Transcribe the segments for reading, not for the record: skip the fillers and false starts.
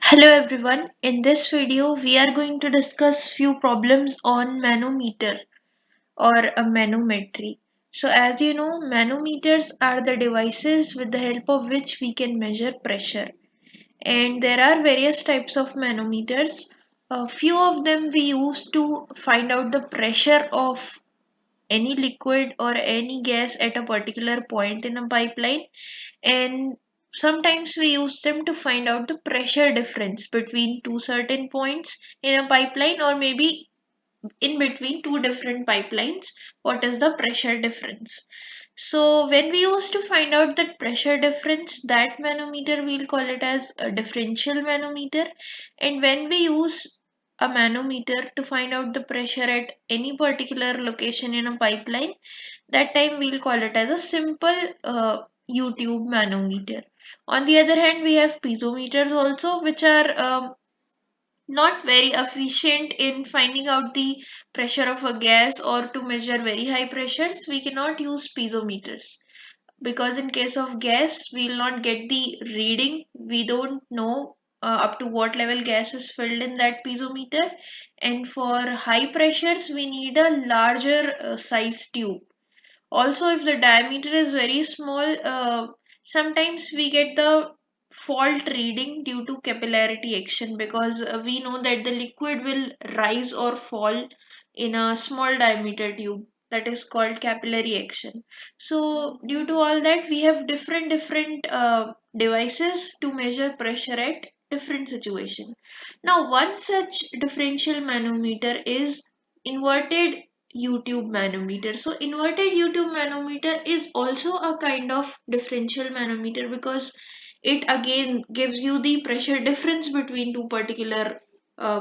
Hello everyone, in this video we are going to discuss few problems on manometer or a manometry. So as you know, manometers are the devices with the help of which we can measure pressure. And there are various types of manometers. A few of them we use to find out the pressure of any liquid or any gas at a particular point in a pipeline, and sometimes we use them to find out the pressure difference between two certain points in a pipeline, or maybe in between two different pipelines, what is the pressure difference. So when we use to find out that pressure difference, that manometer we'll call it as a differential manometer. And when we use a manometer to find out the pressure at any particular location in a pipeline, that time we'll call it as a simple YouTube manometer. On the other hand, we have piezometers also, which are not very efficient in finding out the pressure of a gas, or to measure very high pressures we cannot use piezometers, because in case of gas we'll not get the reading. We don't know up to what level gas is filled in that piezometer, and for high pressures we need a larger size tube. Also, if the diameter is very small, sometimes we get the fault reading due to capillarity action, because we know that the liquid will rise or fall in a small diameter tube, that is called capillary action. So due to all that, we have different devices to measure pressure at different situation. Now one such differential manometer is inverted YouTube manometer. So inverted YouTube manometer is also a kind of differential manometer, because it again gives you the pressure difference between two particular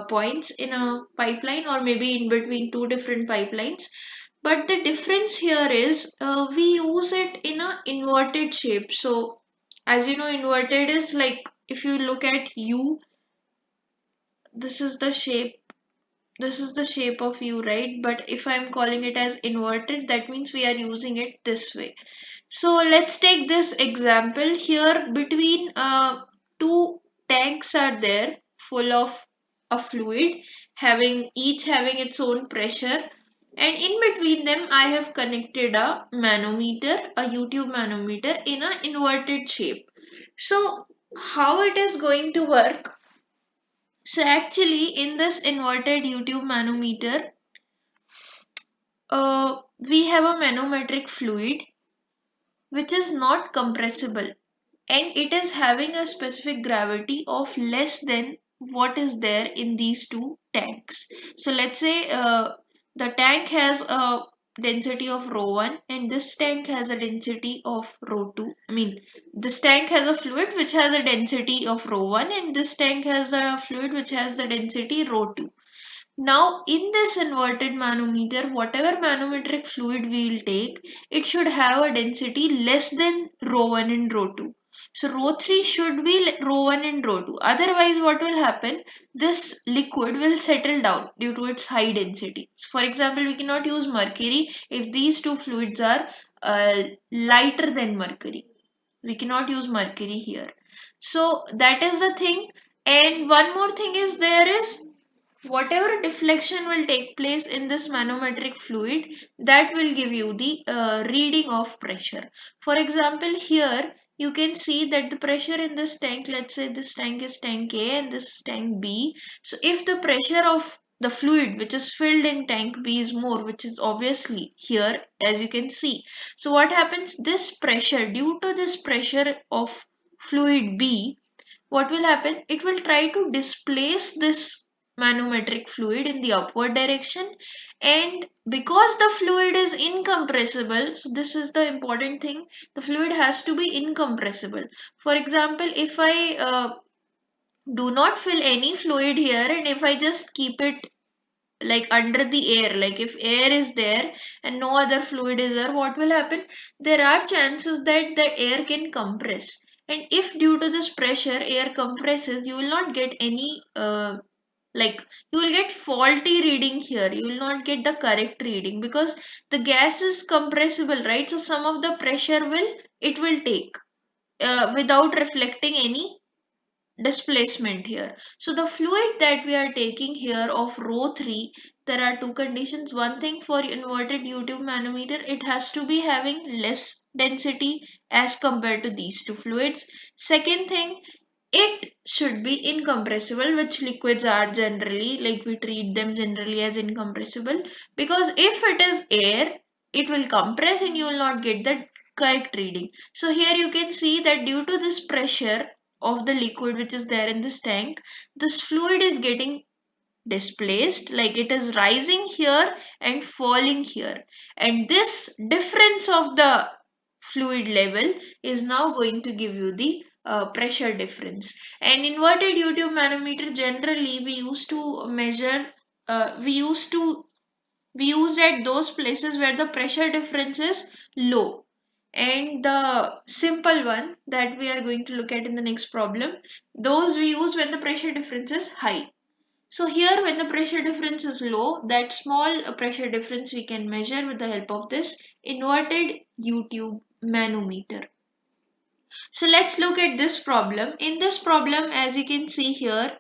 points in a pipeline, or maybe in between two different pipelines. But the difference here is we use it in a inverted shape. So as you know, inverted is like, if you look at U, this is the shape, this is the shape of U, right? But if I'm calling it as inverted, that means we are using it this way. So let's take this example here. Between two tanks are there full of a fluid, having each having its own pressure, and in between them I have connected a manometer, a YouTube manometer, in a inverted shape. So how it is going to work? So actually in this inverted YouTube manometer, we have a manometric fluid which is not compressible, and it is having a specific gravity of less than what is there in these two tanks. So let's say the tank has a density of rho 1 and this tank has a density of rho 2. I mean, this tank has a fluid which has a density of rho 1, and this tank has a fluid which has the density rho 2. Now, in this inverted manometer, whatever manometric fluid we will take, it should have a density less than rho 1 and rho 2. So, rho 3 should be rho 1 and rho 2. Otherwise, what will happen? This liquid will settle down due to its high density. For example, we cannot use mercury if these two fluids are lighter than mercury. We cannot use mercury here. So, that is the thing. And one more thing is, there is whatever deflection will take place in this manometric fluid, that will give you the reading of pressure. For example, here you can see that the pressure in this tank, let's say this tank is tank A and this is tank B. So if the pressure of the fluid which is filled in tank B is more, which is obviously here as you can see, so what happens, this pressure, due to this pressure of fluid B, what will happen, it will try to displace this manometric fluid in the upward direction. And because the fluid is incompressible, so this is the important thing, the fluid has to be incompressible. For example, if I do not fill any fluid here, and if I just keep it like under the air, like if air is there and no other fluid is there, what will happen, there are chances that the air can compress. And if due to this pressure air compresses, you will not get any like, you will get faulty reading here, you will not get the correct reading, because the gas is compressible, right? So some of the pressure will, it will take without reflecting any displacement here. So the fluid that we are taking here of row 3, there are two conditions. One thing, for inverted U-tube manometer, it has to be having less density as compared to these two fluids. Second thing, it should be incompressible, which liquids are generally, like we treat them generally as incompressible, because if it is air, it will compress and you will not get the correct reading. So here you can see that due to this pressure of the liquid which is there in this tank, this fluid is getting displaced, like it is rising here and falling here, and this difference of the fluid level is now going to give you the pressure difference. And inverted U-tube manometer, generally we used to measure, we used at those places where the pressure difference is low. And the simple one that we are going to look at in the next problem, those we use when the pressure difference is high. So here when the pressure difference is low, that small pressure difference we can measure with the help of this inverted U-tube manometer. So let's look at this problem. In this problem, as you can see here,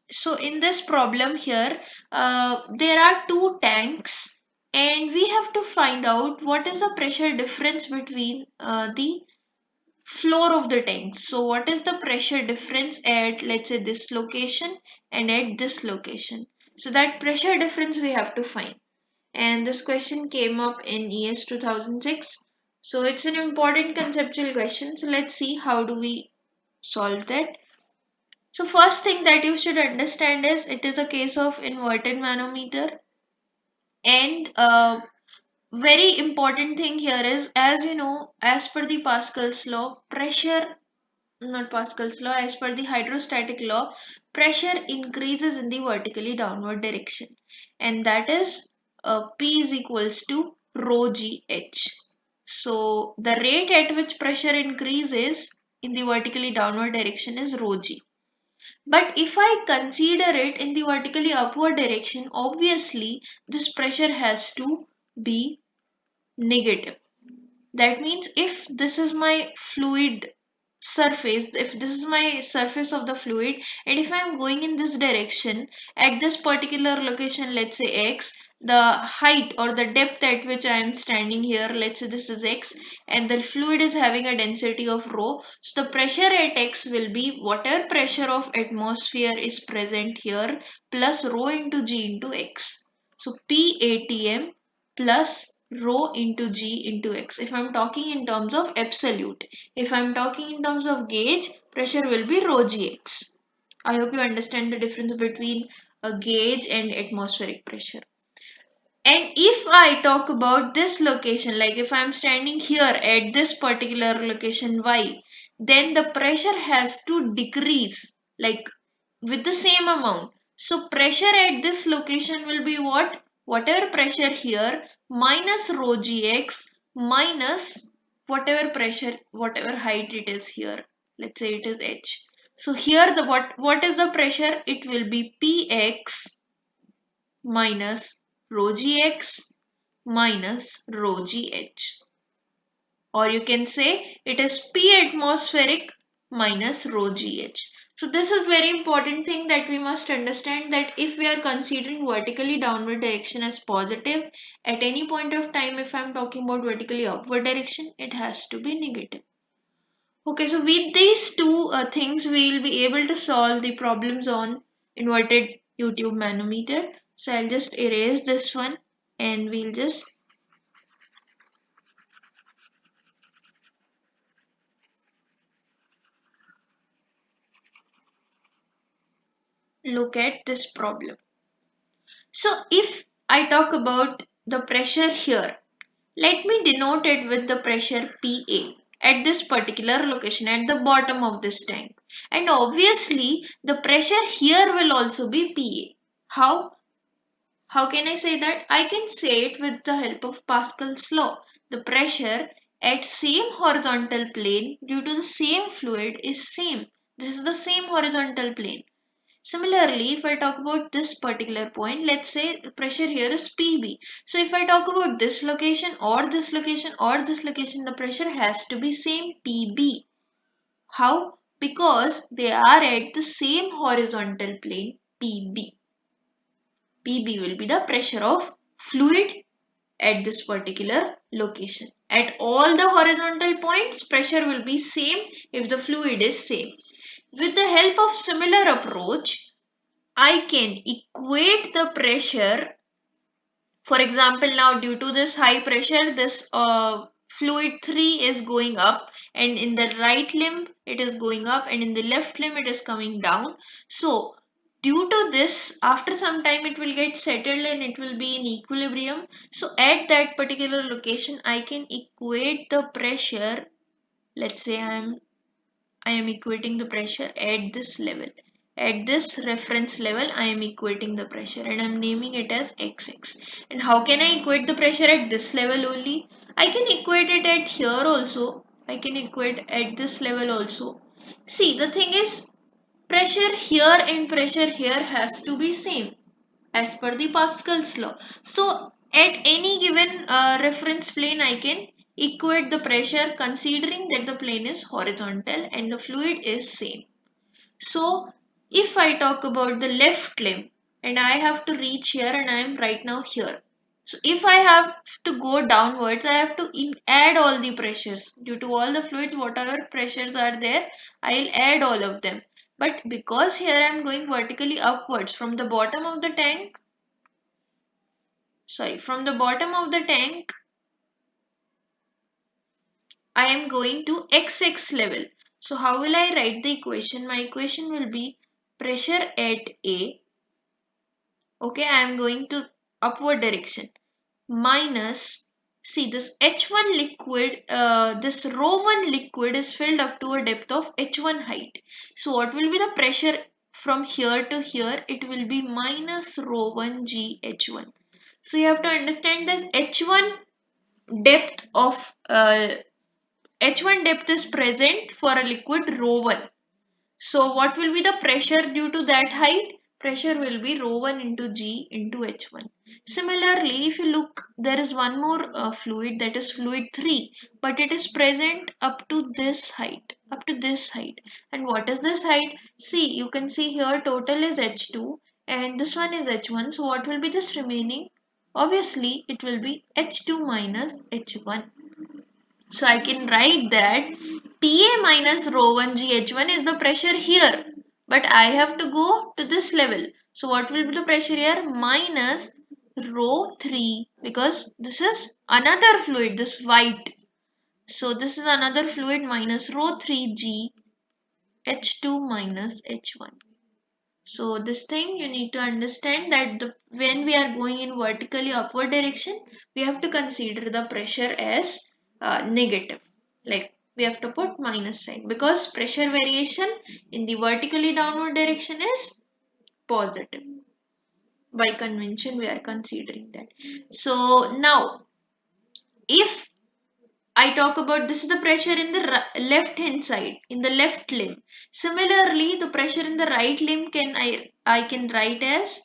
so in this problem here, there are two tanks and we have to find out what is the pressure difference between the floor of the tank. So what is the pressure difference at, let's say, this location and at this location. So that pressure difference we have to find. And this question came up in ES 2006. So it's an important conceptual question. So let's see how do we solve that. So first thing that you should understand is it is a case of inverted manometer, and very important thing here is, as you know, as per the Pascal's law, pressure, not Pascal's law, as per the hydrostatic law, pressure increases in the vertically downward direction, and that is P is equals to rho g h. So the rate at which pressure increases in the vertically downward direction is rho g. But if I consider it in the vertically upward direction, obviously this pressure has to be negative. That means if this is my fluid surface, if this is my surface of the fluid, and if I am going in this direction at this particular location, let's say x, the height or the depth at which I am standing here, let's say this is x, and the fluid is having a density of rho, so the pressure at x will be whatever pressure of atmosphere is present here plus rho into g into x. So P ATM plus rho into g into x, if I'm talking in terms of absolute. If I'm talking in terms of gauge, pressure will be rho gx. I hope you understand the difference between a gauge and atmospheric pressure. And if I talk about this location, like if I'm standing here at this particular location y, then the pressure has to decrease, like with the same amount. So pressure at this location will be what? Whatever pressure here minus rho gx minus whatever pressure, whatever height it is here. Let's say it is h. So here the what is the pressure? It will be px minus rho gx minus rho gh. Or you can say it is P atmospheric minus rho gh. So this is very important thing that we must understand, that if we are considering vertically downward direction as positive, at any point of time if I am talking about vertically upward direction, it has to be negative. Okay, so with these two things we will be able to solve the problems on inverted U-tube manometer. So I'll just erase this one and we'll just look at this problem. So if I talk about the pressure here, let me denote it with the pressure PA at this particular location at the bottom of this tank. And obviously the pressure here will also be PA. How? How can I say that? I can say it with the help of Pascal's law. The pressure at same horizontal plane due to the same fluid is same. This is the same horizontal plane. Similarly, if I talk about this particular point, let's say the pressure here is PB. So if I talk about this location or this location or this location, the pressure has to be same PB. How? Because they are at the same horizontal plane PB. PB will be the pressure of fluid at this particular location. At all the horizontal points, pressure will be same if the fluid is same. With the help of similar approach, I can equate the pressure. For example, now due to this high pressure, this fluid 3 is going up, and in the right limb it is going up, and in the left limb it is coming down. So due to this, after some time it will get settled and it will be in equilibrium. So at that particular location I can equate the pressure. Let's say I am equating the pressure at this level. At this reference level, I am equating the pressure and I am naming it as XX. And how can I equate the pressure at this level only? I can equate it at here also. I can equate at this level also. See, the thing is, pressure here and pressure here has to be same as per the Pascal's law. So at any given reference plane I can equate the pressure considering that the plane is horizontal and the fluid is same. So if I talk about the left limb and I have to reach here and I am right now here. So if I have to go downwards, I have to add all the pressures. Due to all the fluids, whatever pressures are there, I'll add all of them. But because here I am going vertically upwards from the bottom of the tank, from the bottom of the tank, I am going to XX level. So how will I write the equation? My equation will be pressure at A. Okay, I am going to upward direction minus, see this H1 liquid, this rho 1 liquid is filled up to a depth of H1 height. So what will be the pressure from here to here? It will be minus rho 1 G H1. So you have to understand this H1 depth of H1 depth is present for a liquid rho 1. So what will be the pressure due to that height? Pressure will be rho 1 into G into H1. Similarly, if you look, there is one more fluid, that is fluid 3, but it is present up to this height, up to this height. And what is this height? See, you can see here total is H2 and this one is H1. So what will be this remaining? Obviously, it will be H2 minus H1. So I can write that TA minus rho 1 GH1 is the pressure here. But I have to go to this level. So what will be the pressure here? Minus rho 3, because this is another fluid, this white. So this is another fluid, minus rho 3G H2 minus H1. So this thing you need to understand that when we are going in vertically upward direction, we have to consider the pressure as negative. Like we have to put minus sign, because pressure variation in the vertically downward direction is positive. By convention, we are considering that. So now, if I talk about, this is the pressure in the left hand side, in the left limb. Similarly, the pressure in the right limb I can write as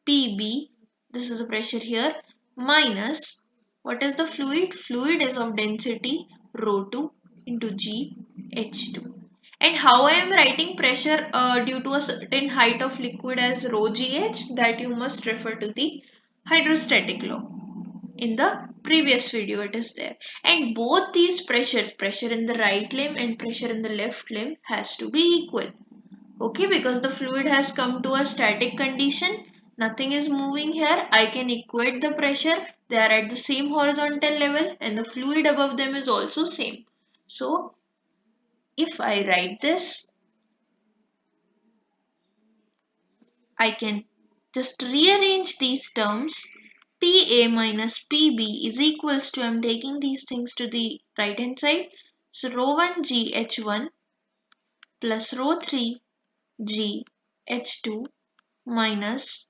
PB. This is the pressure here, minus, what is the fluid? Fluid is of density rho 2 into G H2. And how I am writing pressure due to a certain height of liquid as rho GH, that you must refer to the hydrostatic law. In the previous video it is there, and both these pressures, pressure in the right limb and pressure in the left limb, has to be equal. Okay, because the fluid has come to a static condition, nothing is moving here, I can equate the pressure, they are at the same horizontal level and the fluid above them is also same. So if I write this, I can just rearrange these terms. PA minus PB is equals to, I am taking these things to the right hand side. So rho 1 G H1 plus rho 3 G H2 minus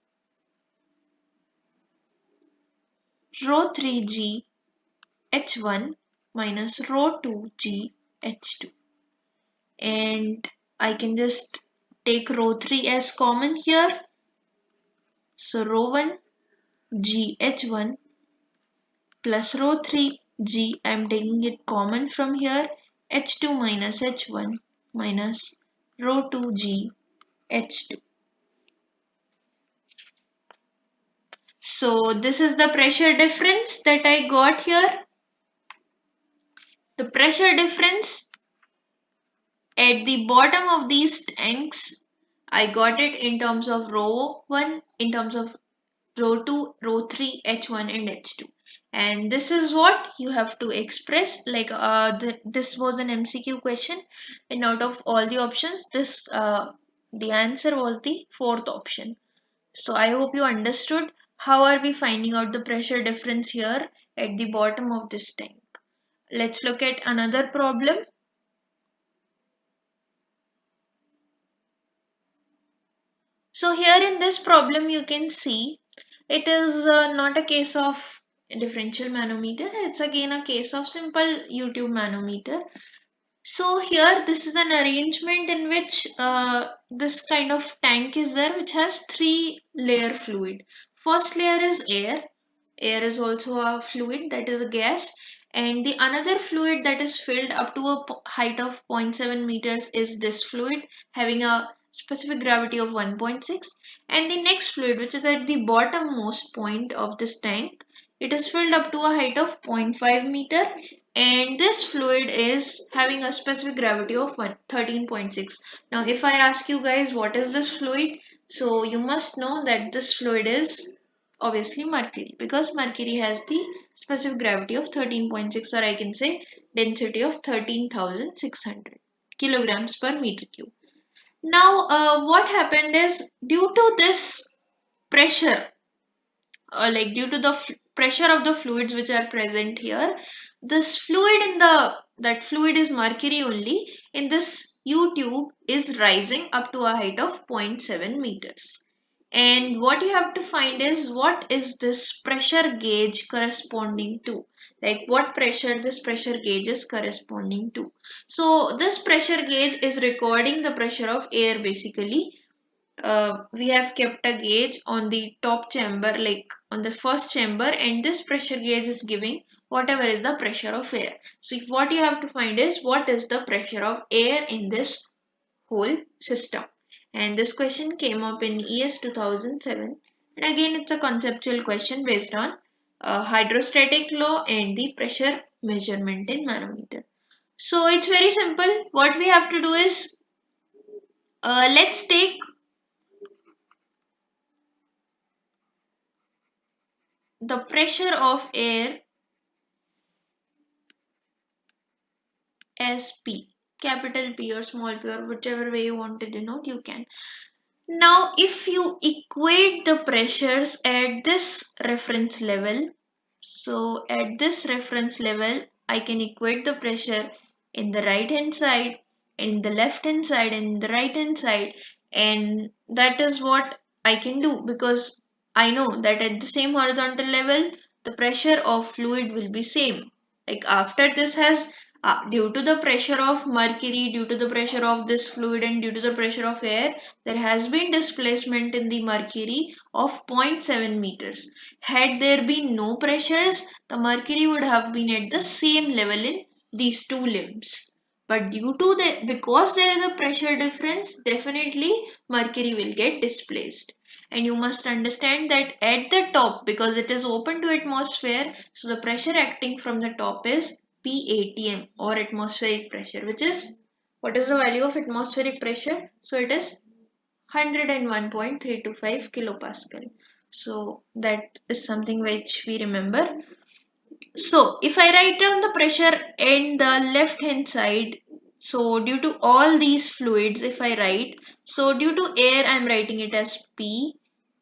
rho 3 G H1 minus rho 2 G H2. And I can just take rho 3 as common here. So rho 1 G H1 plus rho 3 G, I am taking it common from here, H2 minus H1 minus rho 2 G H2. So this is the pressure difference that I got here. The pressure difference at the bottom of these tanks, I got it in terms of rho 1, in terms of rho 2, rho 3, H1 and H2. And this is what you have to express, like this was an MCQ question, and out of all the options, the answer was the fourth option. So I hope you understood how are we finding out the pressure difference here at the bottom of this tank. Let's look at another problem. So here in this problem you can see it is not a case of differential manometer, it's again a case of simple YouTube manometer. So here this is an arrangement in which this kind of tank is there which has three layer fluid. First layer is air. Air is also a fluid, that is a gas, and the another fluid that is filled up to a height of 0.7 meters is this fluid having a specific gravity of 1.6, and the next fluid which is at the bottommost point of this tank, it is filled up to a height of 0.5 meter, and this fluid is having a specific gravity of 13.6. Now if I ask you guys what is this fluid, so you must know that this fluid is obviously mercury, because mercury has the specific gravity of 13.6, or I can say density of 13,600 kilograms per meter cube. Now what happened is, due to this pressure, like due to the pressure of the fluids which are present here, this fluid in the that fluid is mercury only, in this U tube is rising up to a height of 0.7 meters. And what you have to find is, what is this pressure gauge corresponding to, like what pressure this pressure gauge is corresponding to. So this pressure gauge is recording the pressure of air basically. We have kept a gauge on the top chamber, like on the first chamber, and this pressure gauge is giving whatever is the pressure of air. So what you have to find is, what is the pressure of air in this whole system. And this question came up in ES 2007, and again it's a conceptual question based on hydrostatic law and the pressure measurement in manometer. So it's very simple. What we have to do is, let's take the pressure of air as P, capital P or small p, or whichever way you want to denote, you can. Now, if you equate the pressures at this reference level, so at this reference level, I can equate the pressure in the right hand side, in the left hand side, and in the right hand side, and that is what I can do, because I know that at the same horizontal level, the pressure of fluid will be same. Like after this has due to the pressure of mercury, due to the pressure of this fluid, and due to the pressure of air, there has been displacement in the mercury of 0.7 meters. Had there been no pressures, the mercury would have been at the same level in these two limbs. But because there is a pressure difference, definitely mercury will get displaced. And you must understand that at the top, because it is open to atmosphere, so the pressure acting from the top is PATM, or atmospheric pressure, which is, what is the value of atmospheric pressure? So it is 101.325 kilopascal. So that is something which we remember. So if I write down the pressure in the left hand side, so due to all these fluids, if I write, so due to air I am writing it as P.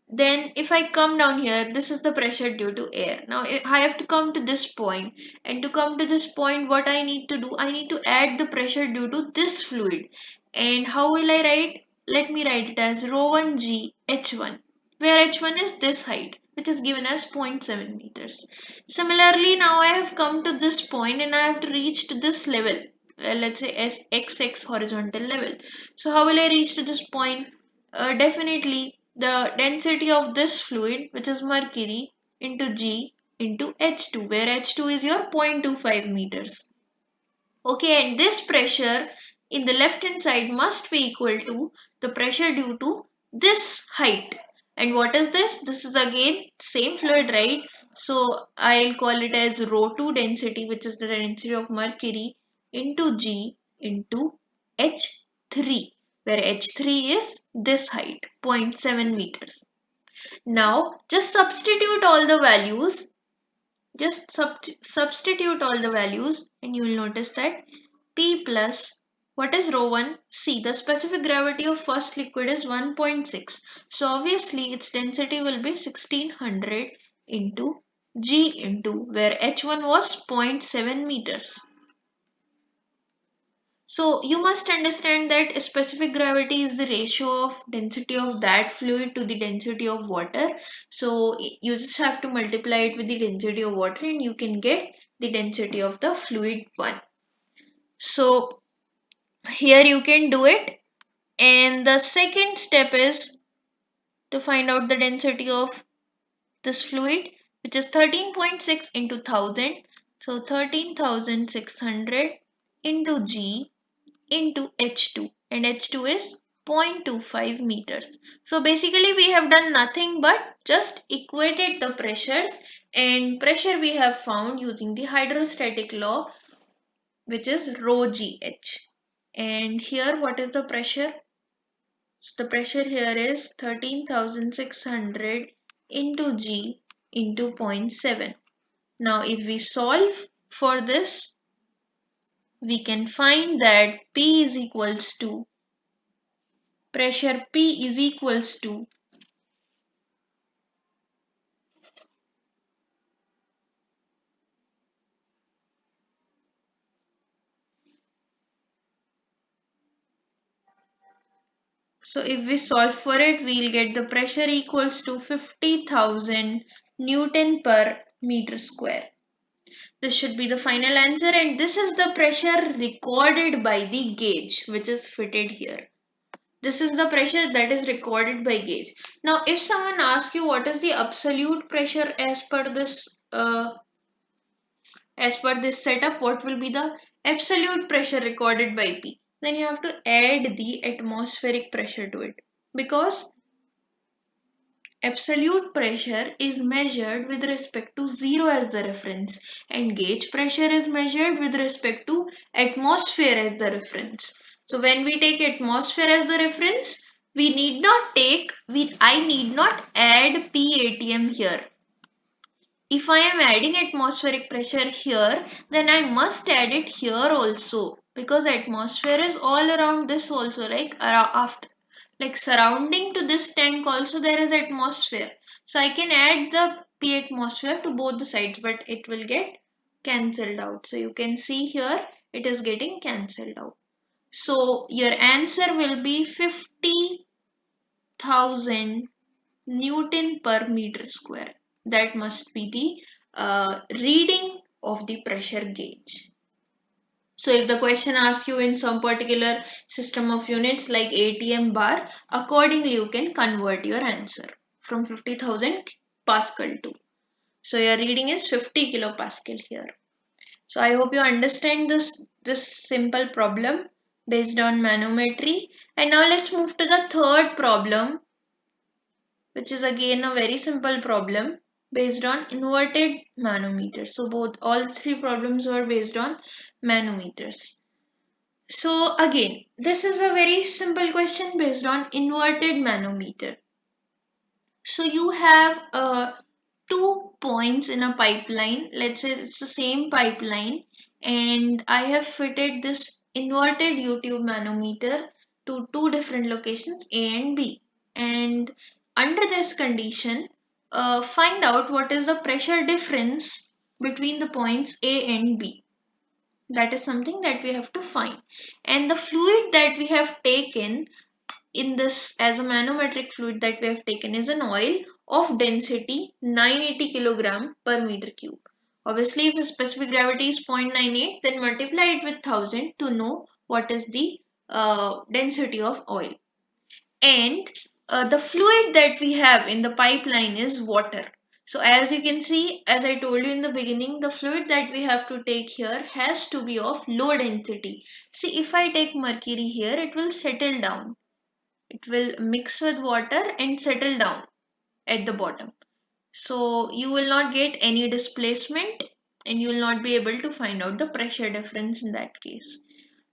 Then if I come down here, this is the pressure due to air. Now I have to come to this point, and to come to this point, what I need to do, I need to add the pressure due to this fluid. And how will I write? Let me write it as rho 1 G H1, where H1 is this height, which is given as 0.7 meters. Similarly, now I have come to this point and I have to reach to this level. let's say XX horizontal level. So how will I reach to this point? Definitely the density of this fluid, which is mercury, into G into H2, where H2 is your 0.25 meters. Okay, and this pressure in the left hand side must be equal to the pressure due to this height. And what is this? This is again same fluid, right? So I'll call it as ρ2 density, which is the density of mercury, into G into H3, where H3 is this height, 0.7 meters. Now just substitute all the values. Just substitute all the values and you will notice that P plus, what is rho 1? C, the specific gravity of first liquid is 1.6. So obviously its density will be 1600 into G into, where H1 was 0.7 meters. So you must understand that specific gravity is the ratio of density of that fluid to the density of water. So you just have to multiply it with the density of water and you can get the density of the fluid 1. So here you can do it. And the second step is to find out the density of this fluid, which is 13.6 into 1000. So 13,600 into G into H2, and H2 is 0.25 meters. So basically we have done nothing but just equated the pressures, and pressure we have found using the hydrostatic law, which is rho GH. And here what is the pressure? So the pressure here is 13,600 into G into 0.7. Now if we solve for this, we can find that P is equals to, pressure P is equals to, so if we solve for it, we'll get the pressure equals to 50,000 Newton per meter square. This should be the final answer, and this is the pressure recorded by the gauge which is fitted here. This is the pressure that is recorded by gauge. Now if someone asks you what is the absolute pressure as per this setup, what will be the absolute pressure recorded by P? Then you have to add the atmospheric pressure to it, because absolute pressure is measured with respect to 0 as the reference, and gauge pressure is measured with respect to atmosphere as the reference. So when we take atmosphere as the reference, I need not add PATM here. If I am adding atmospheric pressure here, then I must add it here also, because atmosphere is all around this also, like surrounding to this tank also there is atmosphere. So I can add the P atmosphere to both the sides, but it will get cancelled out. So you can see here it is getting cancelled out. So your answer will be 50,000 Newton per meter square. That must be the reading of the pressure gauge. So if the question asks you in some particular system of units like ATM bar, accordingly you can convert your answer from 50,000 Pascal to. So your reading is 50 kilopascal here. So I hope you understand this simple problem based on manometry. And now let's move to the third problem, which is again a very simple problem based on inverted manometer. So all three problems were based on manometers. So again, this is a very simple question based on inverted manometer. So you have 2 points in a pipeline. Let's say it's the same pipeline, and I have fitted this inverted U-tube manometer to two different locations, A and B. And under this condition, find out what is the pressure difference between the points A and B. That is something that we have to find. And the fluid that we have taken in this as a manometric fluid that we have taken is an oil of density 980 kilogram per meter cube. Obviously, if specific gravity is 0.98, then multiply it with 1000 to know what is the density of oil. And the fluid that we have in the pipeline is water. So as you can see, as I told you in the beginning, the fluid that we have to take here has to be of low density. See, if I take mercury here, it will settle down. It will mix with water and settle down at the bottom. So you will not get any displacement and you will not be able to find out the pressure difference in that case.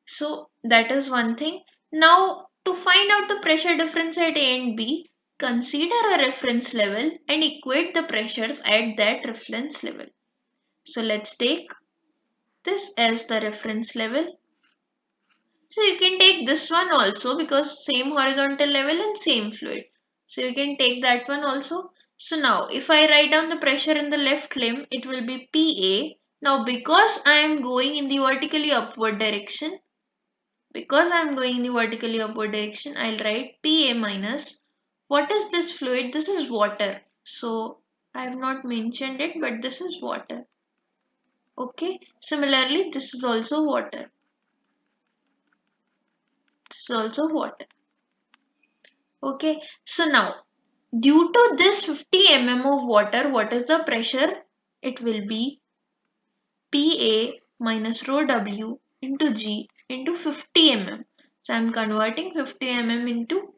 So that is one thing. Now to find out the pressure difference at A and B, consider a reference level and equate the pressures at that reference level. So let's take this as the reference level. So you can take this one also because same horizontal level and same fluid. So you can take that one also. So now if I write down the pressure in the left limb, it will be PA. Now because I am going in the vertically upward direction, I'll write PA minus, what is this fluid? This is water. So I have not mentioned it, but this is water. Okay. Similarly, this is also water. This is also water. Okay. So now, due to this 50 mm of water, what is the pressure? It will be PA minus rho W into G into 50 mm. So I am converting 50 mm into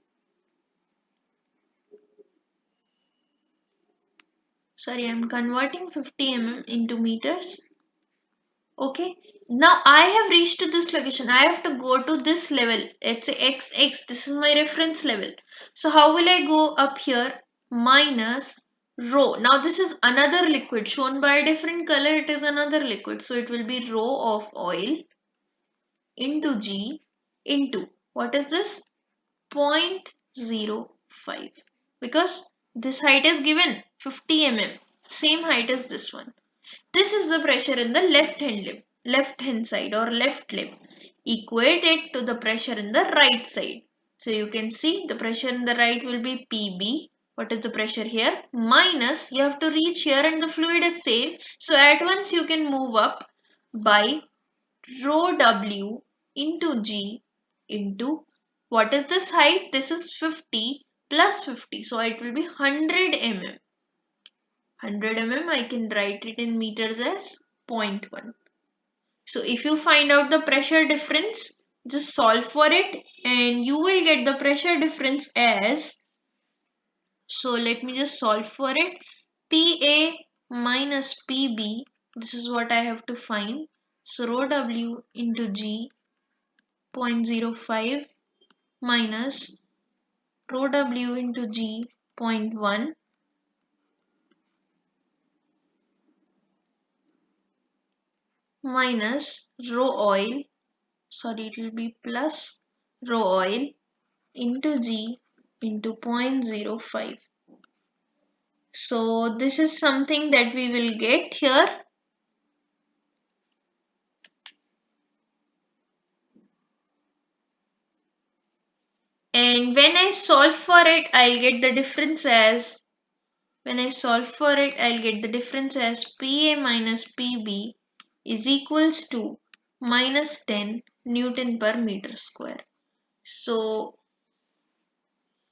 I'm converting 50 mm into meters. Okay. Now I have reached to this location. I have to go to this level. Let's say XX. This is my reference level. So how will I go up here? Minus rho. Now this is another liquid shown by a different color. It is another liquid. So it will be rho of oil into G into, what is this? 0.05, because this height is given 50 mm, same height as this one. This is the pressure in the left hand side or left limb. Equate it to the pressure in the right side. So you can see the pressure in the right will be PB. What is the pressure here? Minus, you have to reach here and the fluid is same. So at once you can move up by rho W into G into, what is this height? This is 50 plus 50. So it will be 100 mm. 100 mm, I can write it in meters as 0 0.1. So if you find out the pressure difference, just solve for it and you will get the pressure difference as, so let me just solve for it, PA minus PB, this is what I have to find. So rho W into G 0.05 minus rho W into G 0.1 minus rho oil, it will be plus rho oil into G into 0.05. So this is something that we will get here. And when I solve for it, I'll get the difference as, PA minus PB is equals to minus 10 Newton per meter square. So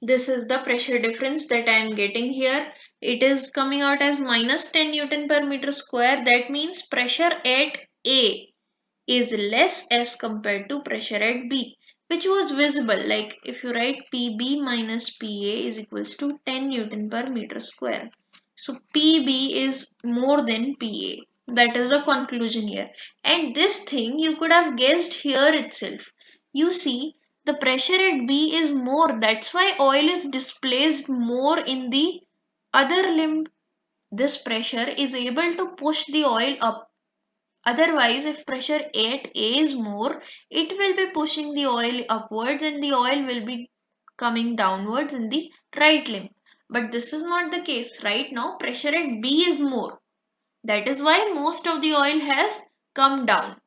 this is the pressure difference that I am getting here. It is coming out as minus 10 Newton per meter square. That means pressure at A is less as compared to pressure at B, which was visible. Like if you write PB minus PA is equals to 10 Newton per meter square. So PB is more than PA. That is the conclusion here. And this thing you could have guessed here itself. You see, the pressure at B is more. That's why oil is displaced more in the other limb. This pressure is able to push the oil up. Otherwise, if pressure at A is more, it will be pushing the oil upwards and the oil will be coming downwards in the right limb. But this is not the case. Right now, pressure at B is more. That is why most of the oil has come down.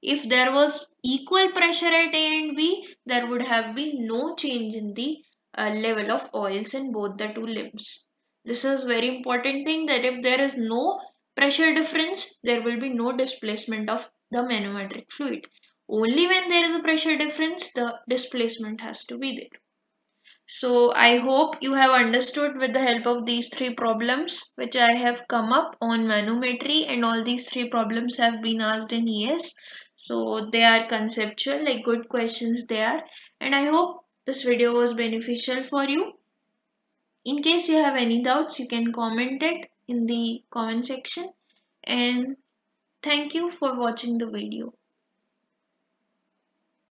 If there was equal pressure at A and B, there would have been no change in the level of oils in both the two limbs. This is very important thing, that if there is no pressure difference, there will be no displacement of the manometric fluid. Only when there is a pressure difference, the displacement has to be there. So I hope you have understood with the help of these three problems which I have come up on manometry, and all these three problems have been asked in ES. So they are conceptual, like good questions they are, and I hope this video was beneficial for you. In case you have any doubts, you can comment it in the comment section, and thank you for watching the video.